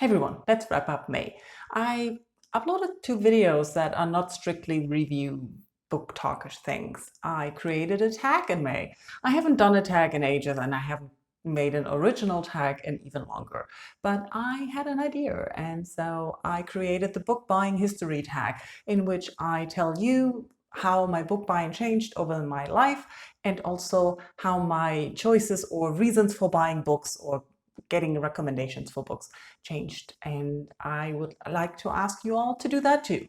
Hey everyone, let's wrap up May. I uploaded 2 videos that are not strictly review book talkish things. I created a tag in May. I haven't done a tag in ages and I haven't made an original tag in even longer. But I had an idea and so I created the book buying history tag in which I tell you how my book buying changed over my life and also how my choices or reasons for buying books or getting recommendations for books changed. And I would like to ask you all to do that too.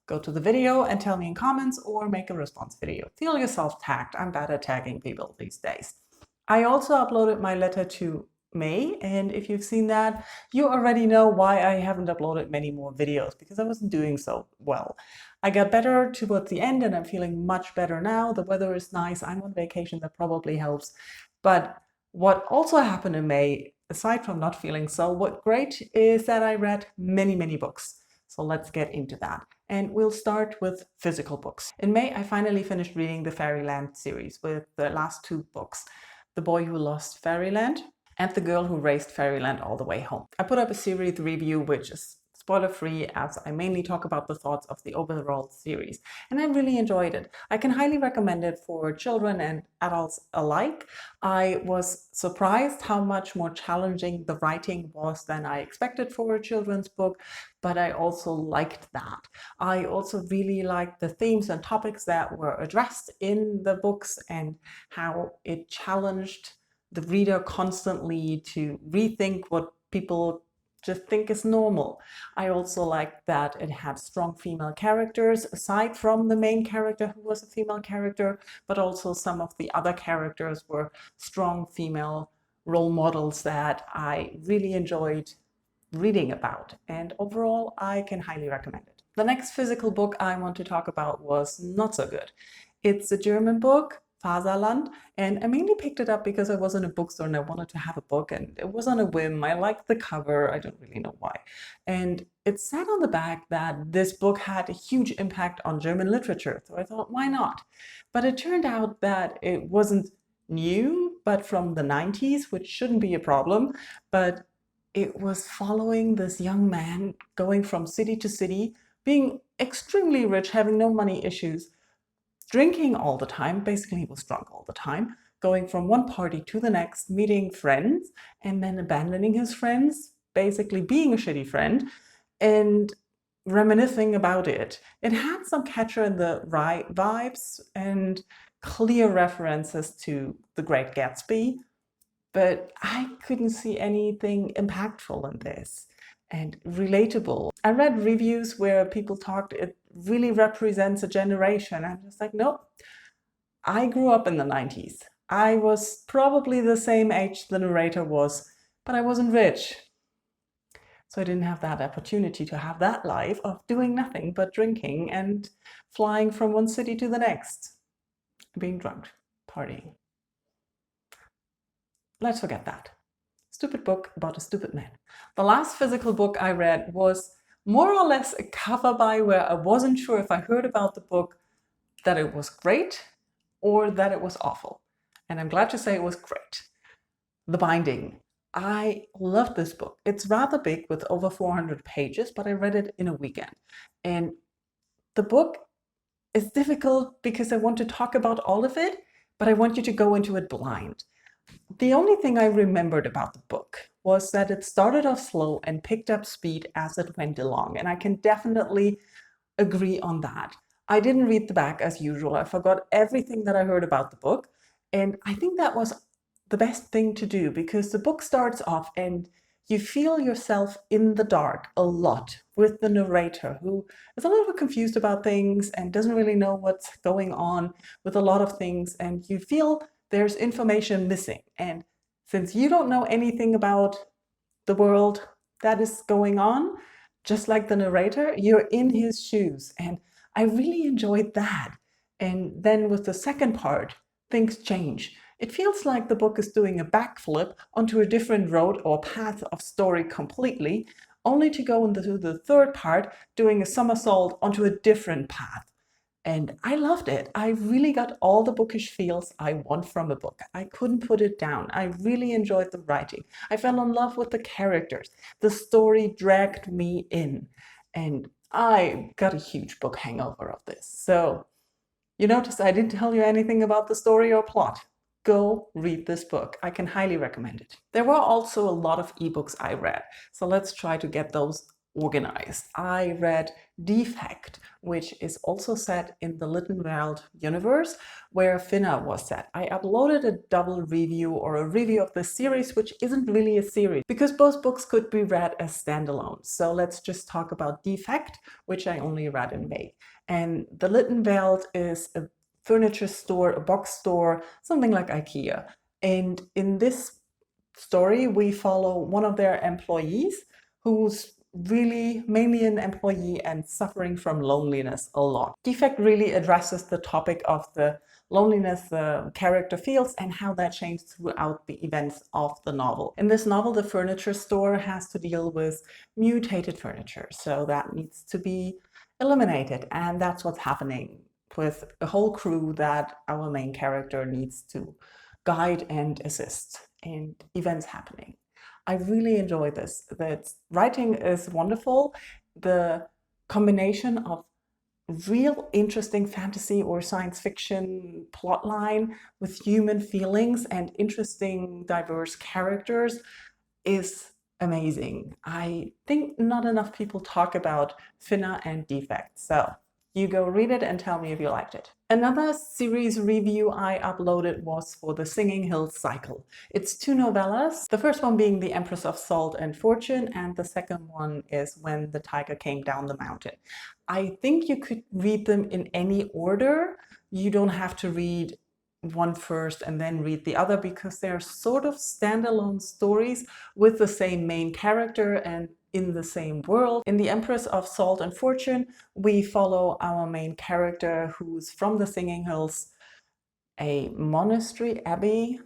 Go to the video and tell me in comments or make a response video. Feel yourself tagged. I'm bad at tagging people these days. I also uploaded my letter to May, and if you've seen that, you already know why I haven't uploaded many more videos, because I wasn't doing so well. I got better towards the end and I'm feeling much better now. The weather is nice. I'm on vacation, that probably helps. But what also happened in May, aside from not feeling so great, is that I read many books. So let's get into that. And we'll start with physical books. In May, I finally finished reading the Fairyland series with the last 2 books, The Boy Who Lost Fairyland and The Girl Who Raced Fairyland All the Way Home. I put up a series review which is spoiler-free, as I mainly talk about the thoughts of the overall series, and I really enjoyed it. I can highly recommend it for children and adults alike. I was surprised how much more challenging the writing was than I expected for a children's book, but I also liked that. I also really liked the themes and topics that were addressed in the books and how it challenged the reader constantly to rethink what people just think is normal. I also liked that it had strong female characters, aside from the main character who was a female character, but also some of the other characters were strong female role models that I really enjoyed reading about. And overall, I can highly recommend it. The next physical book I want to talk about was not so good. It's a German book, Faserland, and I mainly picked it up because I was in a bookstore and I wanted to have a book, and it was on a whim. I liked the cover, I don't really know why. And it said on the back that this book had a huge impact on German literature, so I thought, why not? But it turned out that it wasn't new, but from the 90s, which shouldn't be a problem, but it was following this young man going from city to city, being extremely rich, having no money issues, drinking all the time, basically he was drunk all the time, going from one party to the next, meeting friends, and then abandoning his friends, basically being a shitty friend, and reminiscing about it. It had some Catcher in the Rye vibes and clear references to The Great Gatsby, but I couldn't see anything impactful in this and relatable. I read reviews where people talked it really represents a generation. I'm just like, nope. I grew up in the 90s. I was probably the same age the narrator was, but I wasn't rich. So I didn't have that opportunity to have that life of doing nothing but drinking and flying from one city to the next, being drunk, partying. Let's forget that. Stupid book about a stupid man. The last physical book I read was more or less a cover buy where I wasn't sure if I heard about the book that it was great or that it was awful. And I'm glad to say it was great. The Binding. I love this book. It's rather big with over 400 pages, but I read it in a weekend. And the book is difficult because I want to talk about all of it, but I want you to go into it blind. The only thing I remembered about the book was that it started off slow and picked up speed as it went along, and I can definitely agree on that. I didn't read the back as usual. I forgot everything that I heard about the book, and I think that was the best thing to do because the book starts off and you feel yourself in the dark a lot with the narrator, who is a little bit confused about things and doesn't really know what's going on with a lot of things, and you feel there's information missing. And since you don't know anything about the world that is going on, just like the narrator, you're in his shoes. And I really enjoyed that. And then with the second part, things change. It feels like the book is doing a backflip onto a different road or path of story completely, only to go into the third part doing a somersault onto a different path. And I loved it. I really got all the bookish feels I want from a book. I couldn't put it down. I really enjoyed the writing. I fell in love with the characters. The story dragged me in. And I got a huge book hangover of this. So you notice I didn't tell you anything about the story or plot. Go read this book. I can highly recommend it. There were also a lot of ebooks I read, so let's try to get those organized. I read Defekt, which is also set in the Littenwald universe, where Finna was set. I uploaded a double review or a review of the series, which isn't really a series, because both books could be read as standalone. So let's just talk about Defekt, which I only read in May. And the Littenwald is a furniture store, a box store, something like IKEA. And in this story, we follow one of their employees who's really mainly an employee and suffering from loneliness a lot. Defekt really addresses the topic of the loneliness the character feels and how that changed throughout the events of the novel. In this novel, the furniture store has to deal with mutated furniture, so that needs to be eliminated, and that's what's happening with a whole crew that our main character needs to guide and assist, and events happening. I really enjoy this. The writing is wonderful. The combination of real interesting fantasy or science fiction plotline with human feelings and interesting diverse characters is amazing. I think not enough people talk about Finna and Defekt, so you go read it and tell me if you liked it. Another series review I uploaded was for the Singing Hills cycle. It's 2 novellas, the first one being The Empress of Salt and Fortune, and the second one is When the Tiger Came Down the Mountain. I think you could read them in any order. You don't have to read one first and then read the other, because they're sort of standalone stories with the same main character and in the same world. In The Empress of Salt and Fortune, we follow our main character who's from the Singing Hills, a monastery, abbey.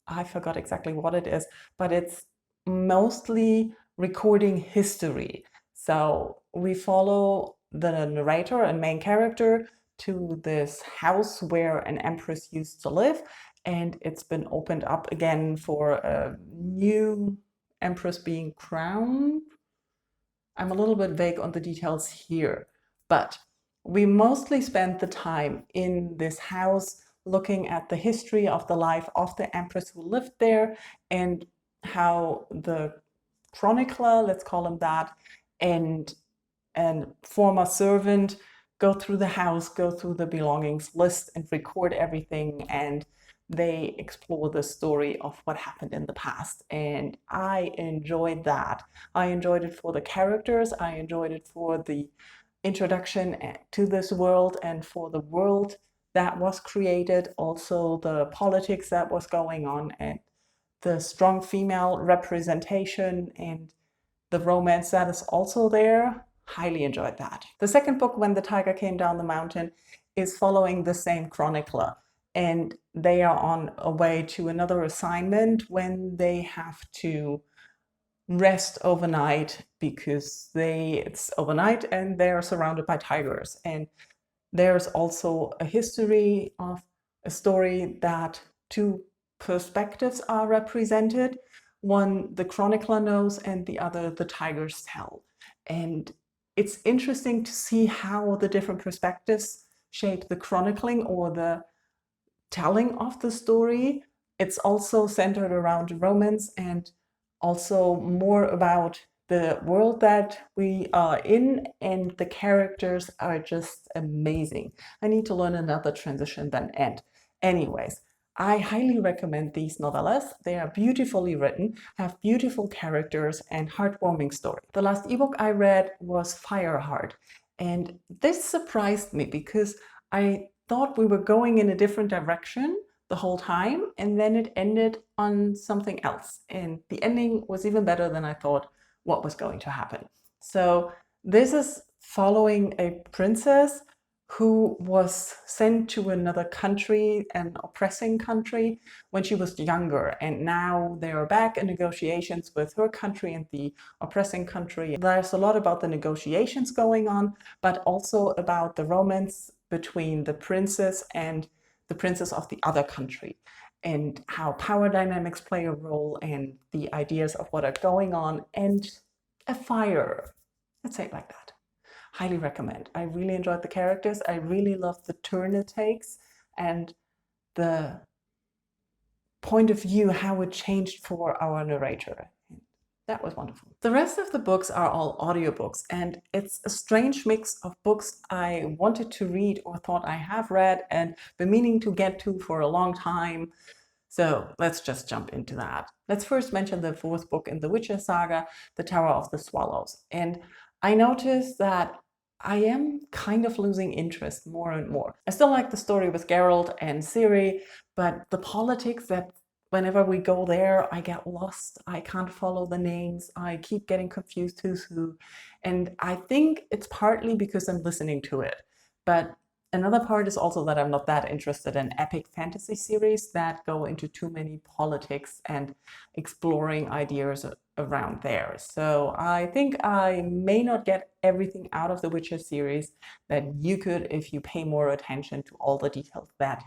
I forgot exactly what it is, but it's mostly recording history. So we follow the narrator and main character to this house where an empress used to live, and it's been opened up again for a new empress being crowned. I'm a little bit vague on the details here, but we mostly spent the time in this house looking at the history of the life of the empress who lived there, and how the chronicler, let's call him that, and former servant go through the house, go through the belongings list and record everything, and they explore the story of what happened in the past. And I enjoyed that. I enjoyed it for the characters, I enjoyed it for the introduction to this world and for the world that was created, also the politics that was going on, and the strong female representation and the romance that is also there. Highly enjoyed that. The second book, When the Tiger Came Down the Mountain, is following the same chronicler, and they are on a way to another assignment when they have to rest overnight because it's overnight and they're surrounded by tigers. And there's also a history of a story that two perspectives are represented. One the chronicler knows and the other the tigers tell. And it's interesting to see how the different perspectives shape the chronicling or the telling of the story. It's also centered around romance and also more about the world that we are in, and the characters are just amazing. I need to learn another transition than end. Anyways, I highly recommend these novellas. They are beautifully written, have beautiful characters, and heartwarming story. The last ebook I read was Fireheart, and this surprised me because I thought we were going in a different direction the whole time, and then it ended on something else. And the ending was even better than I thought what was going to happen. So this is following a princess who was sent to another country, an oppressing country, when she was younger. And now they are back in negotiations with her country and the oppressing country. There's a lot about the negotiations going on, but also about the romance between the princess and the princess of the other country, and how power dynamics play a role, and the ideas of what are going on, and a fire. Let's say it like that. Highly recommend. I really enjoyed the characters. I really loved the turn it takes and the point of view, how it changed for our narrator. That was wonderful. The rest of the books are all audiobooks, and it's a strange mix of books I wanted to read or thought I have read and been meaning to get to for a long time. So let's just jump into that. Let's first mention the fourth book in the Witcher saga, The Tower of the Swallows. And I noticed that I am kind of losing interest more and more. I still like the story with Geralt and Ciri, but the politics, that whenever we go there, I get lost. I can't follow the names. I keep getting confused who's who. And I think it's partly because I'm listening to it. But another part is also that I'm not that interested in epic fantasy series that go into too many politics and exploring ideas around there. So I think I may not get everything out of the Witcher series that you could if you pay more attention to all the details that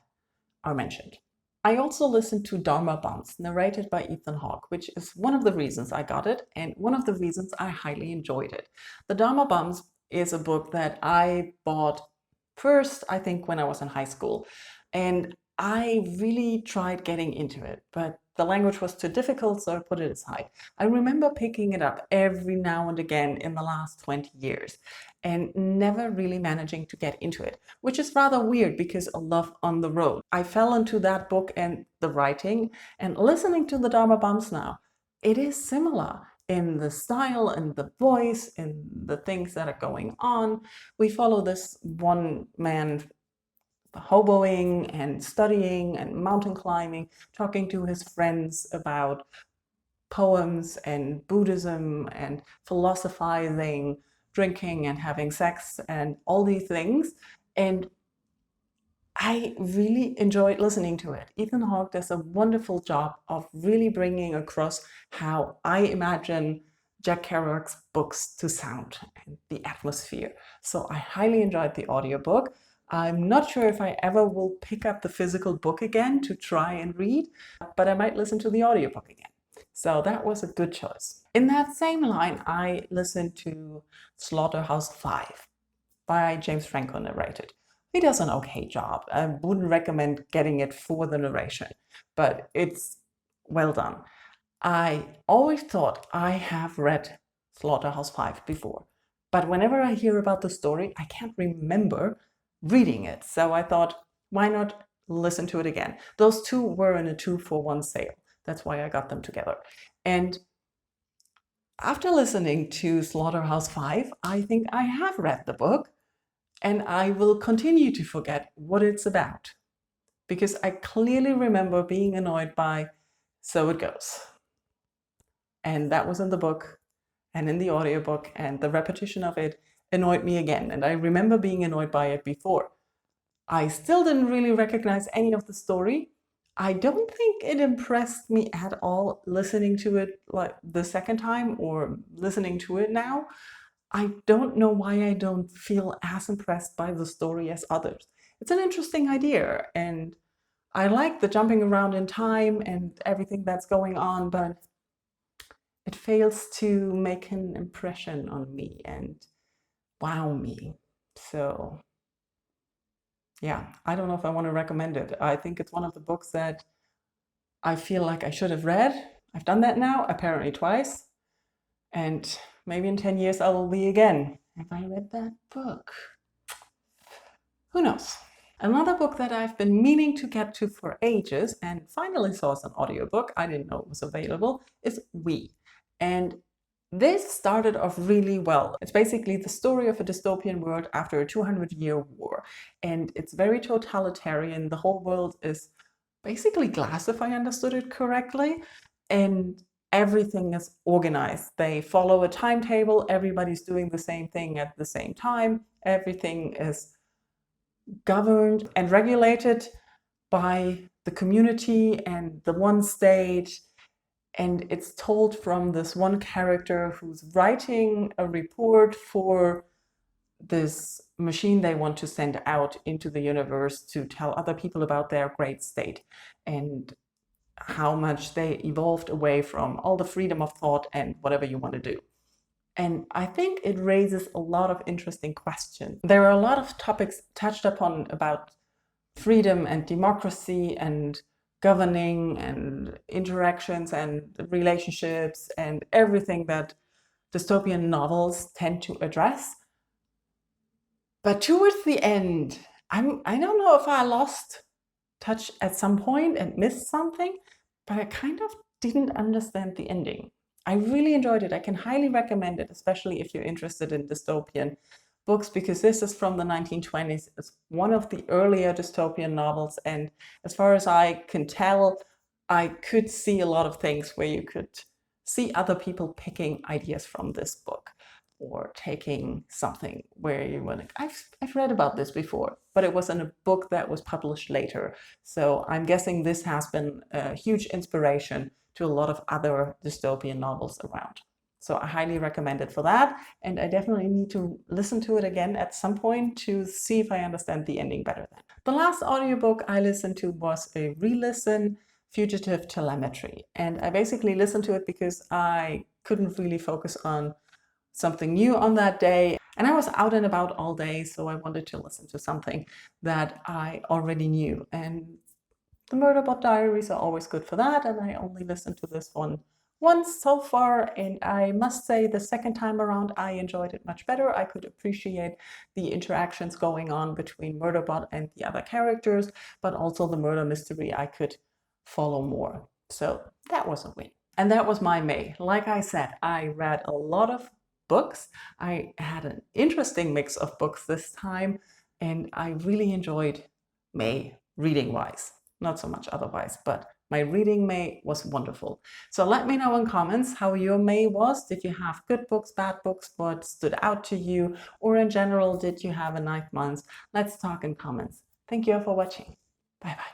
are mentioned. I also listened to Dharma Bumps, narrated by Ethan Hawke, which is one of the reasons I got it and one of the reasons I highly enjoyed it. The Dharma Bumps is a book that I bought first, I think, when I was in high school. And I really tried getting into it, but the language was too difficult, so I put it aside. I remember picking it up every now and again in the last 20 years and never really managing to get into it, which is rather weird because I love On the Road. I fell into that book and the writing, and listening to the Dharma Bumps now, it is similar in the style and the voice and the things that are going on. We follow this one man hoboing and studying and mountain climbing, talking to his friends about poems and Buddhism and philosophizing, drinking and having sex and all these things. And I really enjoyed listening to it. Ethan Hawke does a wonderful job of really bringing across how I imagine Jack Kerouac's books to sound and the atmosphere. So I highly enjoyed the audiobook. I'm not sure if I ever will pick up the physical book again to try and read, but I might listen to the audiobook again. So that was a good choice. In that same line, I listened to Slaughterhouse-Five by James Franco narrated. He does an okay job. I wouldn't recommend getting it for the narration, but it's well done. I always thought I have read Slaughterhouse-Five before, but whenever I hear about the story, I can't remember reading it. So I thought, why not listen to it again? Those two were in a 2-for-1 sale. That's why I got them together. And after listening to Slaughterhouse-Five, I think I have read the book, and I will continue to forget what it's about, because I clearly remember being annoyed by "so it goes." And that was in the book and in the audiobook, and the repetition of it annoyed me again. And I remember being annoyed by it before. I still didn't really recognize any of the story. I don't think it impressed me at all listening to it like the second time or listening to it now. I don't know why I don't feel as impressed by the story as others. It's an interesting idea, and I like the jumping around in time and everything that's going on, but it fails to make an impression on me and wow me. So yeah, I don't know if I want to recommend it. I think it's one of the books that I feel like I should have read. I've done that now, apparently twice. And maybe in 10 years I will be again. Have I read that book? Who knows? Another book that I've been meaning to get to for ages and finally saw as an audiobook, I didn't know it was available, is Nghi. And this started off really well. It's basically the story of a dystopian world after a 200-year war. And it's very totalitarian. The whole world is basically glass, if I understood it correctly. And everything is organized. They follow a timetable. Everybody's doing the same thing at the same time. Everything is governed and regulated by the community and the one state. And it's told from this one character who's writing a report for this machine they want to send out into the universe to tell other people about their great state and how much they evolved away from all the freedom of thought and whatever you want to do. And I think it raises a lot of interesting questions. There are a lot of topics touched upon about freedom and democracy and governing and interactions and relationships and everything that dystopian novels tend to address. But towards the end, I don't know if I lost touch at some point and missed something, but I kind of didn't understand the ending. I really enjoyed it. I can highly recommend it, especially if you're interested in dystopian books, because this is from the 1920s. It's one of the earlier dystopian novels, and as far as I can tell, I could see a lot of things where you could see other people picking ideas from this book or taking something where you want to, I've read about this before, but it was in a book that was published later. So I'm guessing this has been a huge inspiration to a lot of other dystopian novels around. So I highly recommend it for that. And I definitely need to listen to it again at some point to see if I understand the ending better then. The last audiobook I listened to was a re-listen, Fugitive Telemetry. And I basically listened to it because I couldn't really focus on something new on that day. And I was out and about all day, so I wanted to listen to something that I already knew. And the Murderbot Diaries are always good for that, and I only listened to this one once so far, and I must say the second time around I enjoyed it much better. I could appreciate the interactions going on between Murderbot and the other characters, but also the murder mystery I could follow more. So that was a win. And that was my May. Like I said, I read a lot of books. I had an interesting mix of books this time, and I really enjoyed May reading-wise. Not so much otherwise, but my reading May was wonderful. So let me know in comments how your May was. Did you have good books, bad books, what stood out to you? Or in general, did you have a nice month? Let's talk in comments. Thank you all for watching. Bye-bye.